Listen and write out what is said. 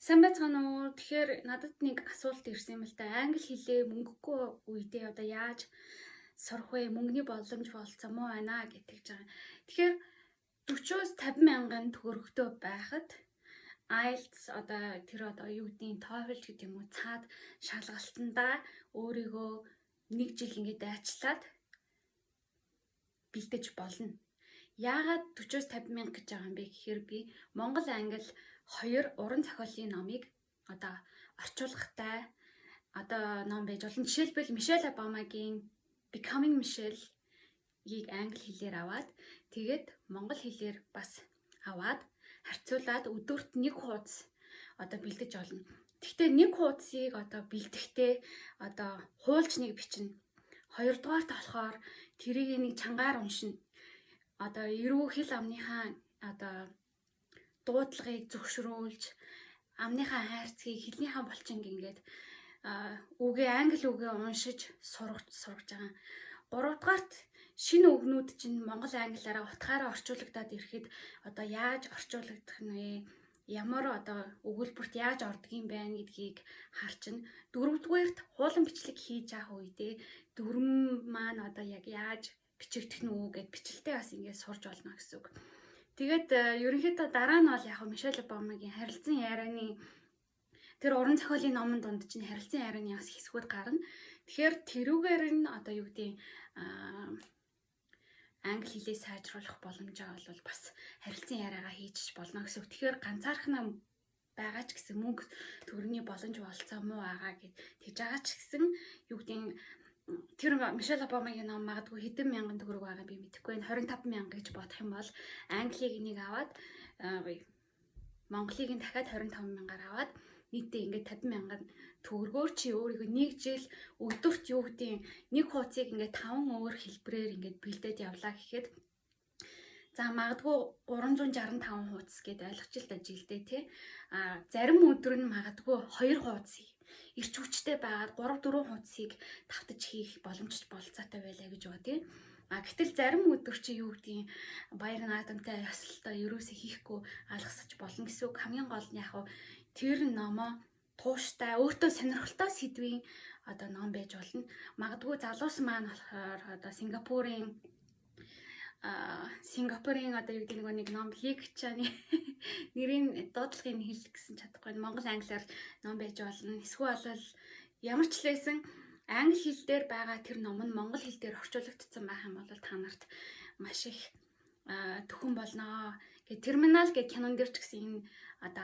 Сайн байцгаана уу? Тэгэхээр надад нэг асуулт ирсэн юм л да. Англи хэлээ мөнгөгүй үедээ одоо яаж сурах вэ? Мөнгөний боломж болцсон муу байна гэж байгаа. Тэгэхээр 40-оос 50 мянган төгрөгтэй байхад IELTS одоо тэр одоо юу гэдгийг TOEFL гэдэг юм уу цаад шалгалтандаа өөрийгөө 1 жил ингээд дайчлаад бэлдэж болно. Яагаад 40-оос 50 мянга гэж байгаа юм бэ гэхээр би Монгол англи 2 уран зохиолын номыг одоо орчуулгатай одоо ном байж болно. Жишээлбэл Мишель Обамагийн Becoming Michelle-ийг англи хэлээр аваад тэгээд монгол хэлээр бас аваад харьцуулаад өдөрт 1 хуудас одоо бэлдэж олно. Гэхдээ 1 хуудасыг одоо бэлдэхдээ одоо хуулж нэг бичнэ. Хоёрдугаарт болохоор тэрийг нэг чангаар уншина. Одоо эрүү хэл амныхаа одоо дуудлагыг зөвшөөрүүлж амныхаа хайрцгийг хэлнийхаа булчинг ингээд үгээ англи үгээ уншиж сургаж байгаа. Гуравдугаарт шинэ үгнүүд чинь монгол англиараа утгаараа орчуулагдаад ирэхэд одоо яаж орчуулагдах нь вэ? Ямар одоо өгүүлбэрт яаж ордог юм бэ гэдгийг харчна. Дөрөвдүгээрт хуулан бичлэг хийж авах үедээ дүрм маань одоо яг яаж бичигдэх нь үү гэд бичлэлтэй бас ингээд сурж олно гэсэн үг. Тэгээд ерөнхийдөө дараа нь бол яг Мишель Обамагийн харилцан ярианы тэр уран зохиолын номон донд чинь харилцан ярианы бас хэсгүүд гарна. Тэгэхээр тэрүүгээр нь одоо юу гэдэг англи хэлээ сайжруулах боломжоо бол бас харилцан яриагаа хийж болно гэсэн үг. Тэгэхээр ганцаархнаа байгаа ч гэсэн мөнгө төгрөгийн боломж болцоо муу байгаа гэд тэгж байгаа ч гэсэн юу гэдэг тэр Мишель Обамагийн ном магадгүй хэдэн мянган төгрөг байгаа би мэдэхгүй. 25 мянга гэж бодох юм бол Англиг нэг аваад Монголыг нь дахиад 25 мянгаар аваад нийтдээ ингээд 50 мянган төгрөгөөр чи өөрийгөө 1 жил өдөрт юу гэдэг 1 хуудсыг ингээд 5 өөр хэлбэрээр ингээд бэлдээд явлаа гэхэд за магадгүй 365 хуудас гэдээ ойлгож л да жилдээ тий. Зарим өдөр нь магадгүй 2 хуудсыг эрч хүчтэй байгаад 3-4 хуудсыг давтаж хийх боломжтой болцоотой байлаа гэж байгаа тийм. Гэтэл зарим өдөр чи юу гэдгийг баяр наадамтай ёслолтой ерөөсөө хийхгүй алгасаж болно гэсэн үг. Хамгийн гол нь яг тэр номоо тууштай өөртөө сонирхолтой сэдвийн одоо ном байж болно. Магадгүй залуус маань болохоор одоо Сингапурын одоо юу гэдэг нэг ном Лиг Чаны нэрийн дуудлагыг хэлэх гэсэн чадахгүй монгол англиар ном байж болно. Эсвэл бол ямар ч лээсэн англи хэл дээр байгаа тэр ном нь монгол хэл дээр орчуулагдсан байх юм бол та нарт маш их төхөн болно. Гэ терминал гэх кинон дээр ч гэсэн энэ одоо